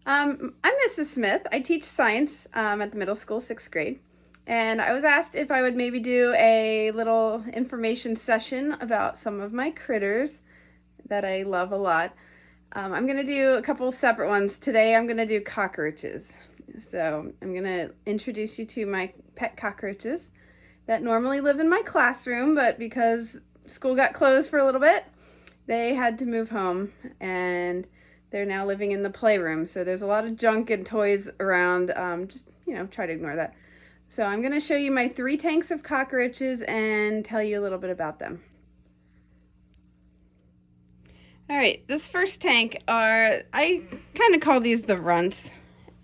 I'm Mrs. Smith. I teach science at the middle school, 6th grade. And I was asked if I would maybe do a little information session about some of my critters that I love a lot. I'm going to do a couple separate ones. Today I'm going to do cockroaches. So I'm going to introduce you to my pet cockroaches that normally live in my classroom, but because school got closed for a little bit, they had to move home and they're now living in the playroom. So there's a lot of junk and toys around. Just, try to ignore that. So I'm going to show you my 3 tanks of cockroaches and tell you a little bit about them. All right, this first tank I kind of call these the runts.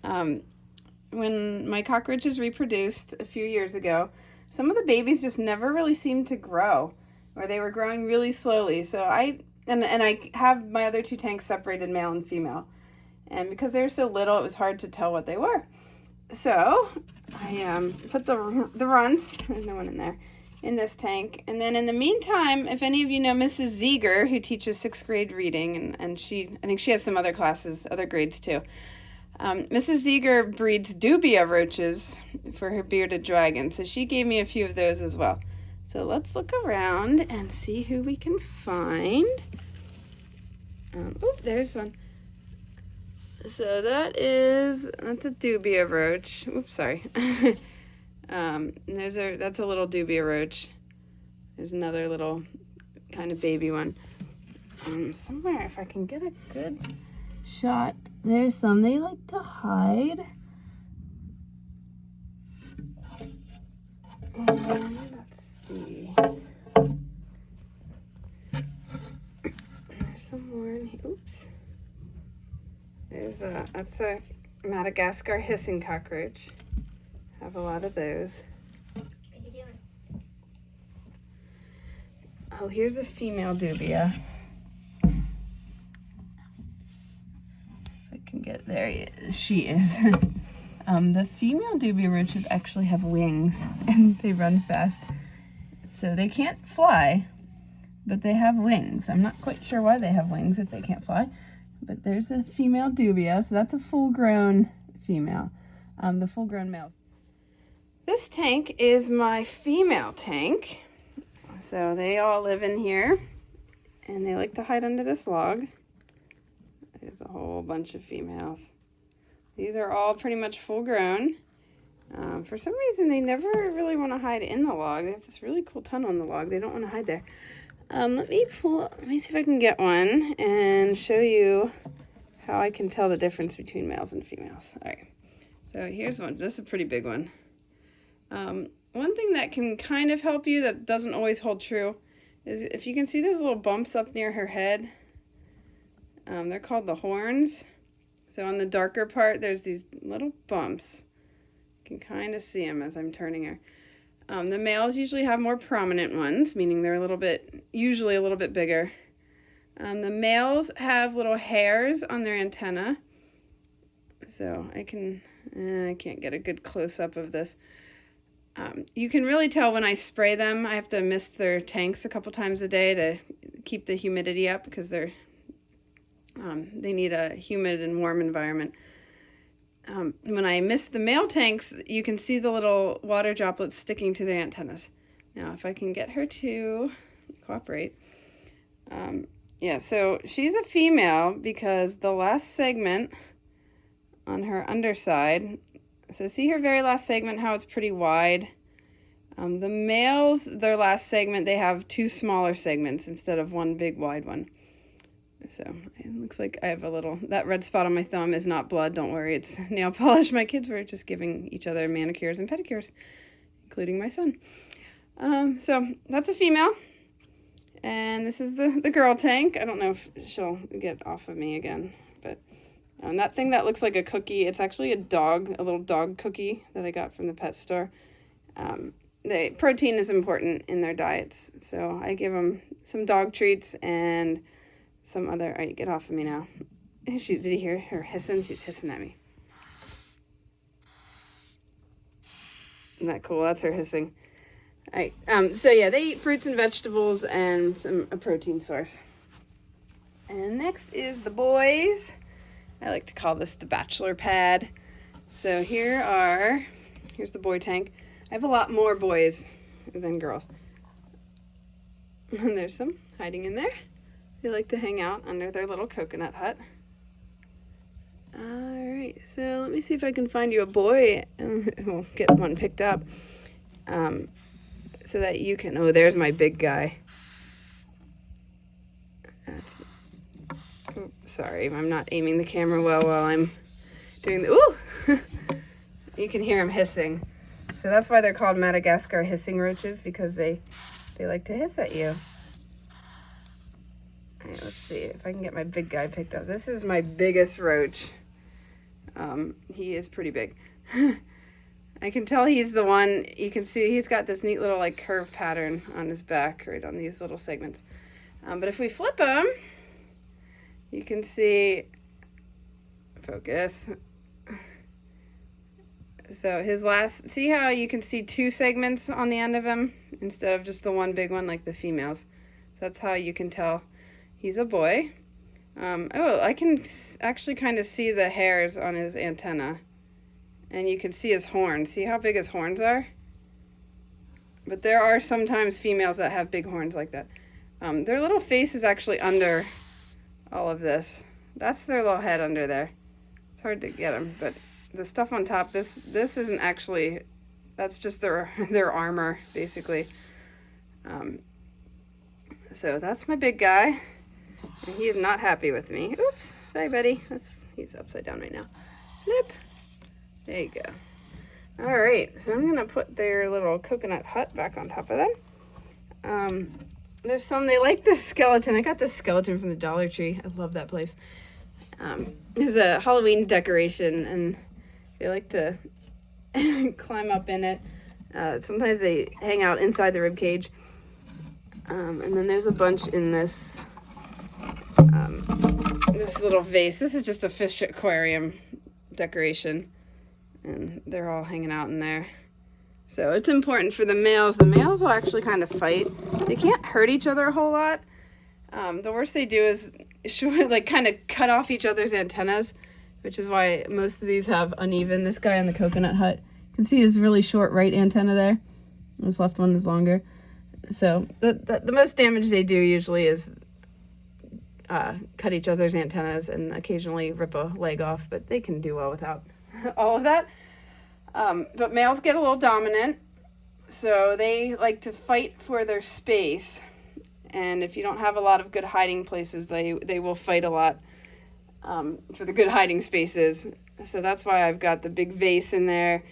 When my cockroaches reproduced a few years ago, some of the babies just never really seemed to grow, or they were growing really slowly. So I have my other 2 tanks separated, male and female. And because they were so little, it was hard to tell what they were. So I put the runts, there's no one in there, in this tank. And then in the meantime, if any of you know Mrs. Zeger, who teaches 6th grade reading, and I think she has some other classes, other grades too. Mrs. Zeger breeds dubia roaches for her bearded dragon, so she gave me a few of those as well. So let's look around and see who we can find. Oh, there's one. So that's a dubia roach. Oops, sorry. That's a little dubia roach. There's another little kind of baby one. Somewhere, if I can get a good shot. There's some. They like to hide. And let's see. There's some more in here. Oops. That's a Madagascar hissing cockroach. Have a lot of those. What are you doing? Oh, here's a female dubia. Get there, she is. The female dubia roaches actually have wings and they run fast, so they can't fly, but they have wings. I'm not quite sure why they have wings if they can't fly, but there's a female dubia, so that's a full-grown female. The full-grown male. This tank is my female tank, so they all live in here and they like to hide under this log. There's a whole bunch of females. These are all pretty much full grown. For some reason, they never really want to hide in the log. They have this really cool tunnel in the log. They don't want to hide there. Let me see if I can get one and show you how I can tell the difference between males and females. All right, so here's one. This is a pretty big one. One thing that can kind of help you that doesn't always hold true is if you can see those little bumps up near her head. They're called the horns. So on the darker part, there's these little bumps. You can kind of see them as I'm turning her. The males usually have more prominent ones, meaning they're usually a little bit bigger. The males have little hairs on their antenna. So I can't get a good close-up of this. You can really tell when I spray them. I have to mist their tanks a couple times a day to keep the humidity up because they need a humid and warm environment. When I mist the male tanks, you can see the little water droplets sticking to their antennas. Now, if I can get her to cooperate. Yeah, so she's a female because the last segment on her underside, so see her very last segment, how it's pretty wide? The males, their last segment, they have 2 smaller segments instead of 1 big wide one. So it looks like I have that red spot on my thumb is not blood, don't worry, it's nail polish. My kids were just giving each other manicures and pedicures, including my son. So that's a female, and this is the girl tank. I don't know if she'll get off of me again, but that thing that looks like a cookie, it's actually a little dog cookie that I got from the pet store. Protein is important in their diets, so I give them some dog treats and some other. All right, get off of me now. Did you hear her hissing? She's hissing at me. Isn't that cool? That's her hissing. All right. So yeah, they eat fruits and vegetables and a protein source. And next is the boys. I like to call this the bachelor pad. So here's the boy tank. I have a lot more boys than girls. And there's some hiding in there. They like to hang out under their little coconut hut. Alright, so let me see if I can find you a boy. We'll get one picked up. So that you can, oh, there's my big guy. Sorry, I'm not aiming the camera well while I'm doing the, ooh! You can hear him hissing. So that's why they're called Madagascar hissing roaches, because they like to hiss at you. All right, let's see if I can get my big guy picked up. This is my biggest roach. He is pretty big. I can tell he's the one. You can see he's got this neat little like curve pattern on his back, right on these little segments. But if we flip him, you can see, focus. So his last, see how you can see two segments on the end of him instead of just the one big one like the females. So that's how you can tell he's a boy. Oh, I can actually kind of see the hairs on his antenna. And you can see his horns. See how big his horns are? But there are sometimes females that have big horns like that. Their little face is actually under all of this. That's their little head under there. It's hard to get them, but the stuff on top, this isn't actually, that's just their armor, basically. So that's my big guy. And he is not happy with me. Oops, sorry, buddy. He's upside down right now. Snip. There you go. All right, so I'm gonna put their little coconut hut back on top of them. There's some, they like this skeleton. I got this skeleton from the Dollar Tree. I love that place. It's a Halloween decoration, and they like to climb up in it. Sometimes they hang out inside the rib cage. And then there's a bunch in this this little vase. This is just a fish aquarium decoration, and they're all hanging out in there. So it's important for the males. The males will actually kind of fight. They can't hurt each other a whole lot. The worst they do is like kind of cut off each other's antennas, which is why most of these have uneven. This guy in the coconut hut, you can see his really short right antenna there. This left one is longer. So the most damage they do usually is cut each other's antennas and occasionally rip a leg off, but they can do well without all of that. But males get a little dominant, so they like to fight for their space. And if you don't have a lot of good hiding places, they will fight a lot for the good hiding spaces. So that's why I've got the big vase in there,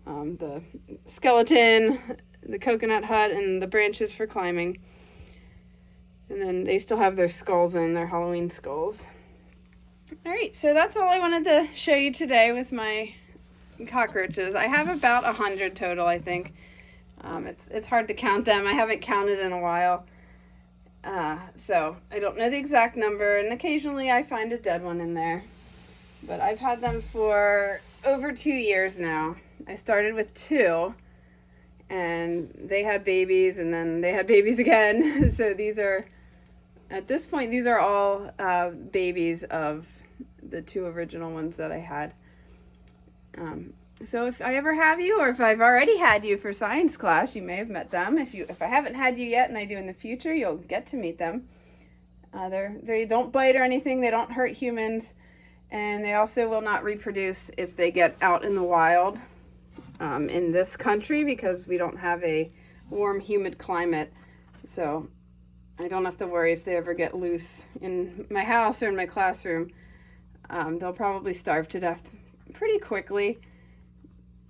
the skeleton, the coconut hut, and the branches for climbing. And then they still have their skulls in, their Halloween skulls. All right, so that's all I wanted to show you today with my cockroaches. I have about 100 total, I think. It's hard to count them. I haven't counted in a while. So I don't know the exact number, and occasionally I find a dead one in there. But I've had them for over 2 years now. I started with 2, and they had babies, and then they had babies again. So these are, at this point, these are all babies of the 2 original ones that I had. So if I ever have you, or if I've already had you for science class, you may have met them. If I haven't had you yet and I do in the future, you'll get to meet them. They don't bite or anything. They don't hurt humans. And they also will not reproduce if they get out in the wild in this country, because we don't have a warm, humid climate. So I don't have to worry if they ever get loose in my house or in my classroom. They'll probably starve to death pretty quickly.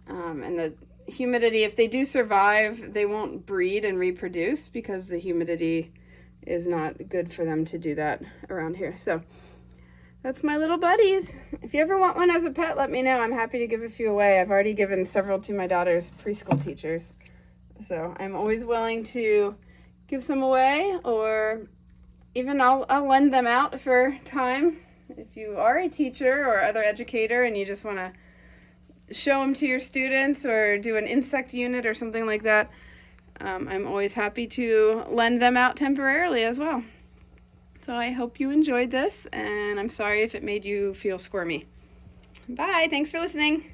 And the humidity, if they do survive, they won't breed and reproduce because the humidity is not good for them to do that around here. So that's my little buddies. If you ever want one as a pet, let me know. I'm happy to give a few away. I've already given several to my daughter's preschool teachers. So I'm always willing to give some away, or even I'll lend them out for time. If you are a teacher or other educator and you just want to show them to your students or do an insect unit or something like that, I'm always happy to lend them out temporarily as well. So I hope you enjoyed this, and I'm sorry if it made you feel squirmy. Bye, thanks for listening.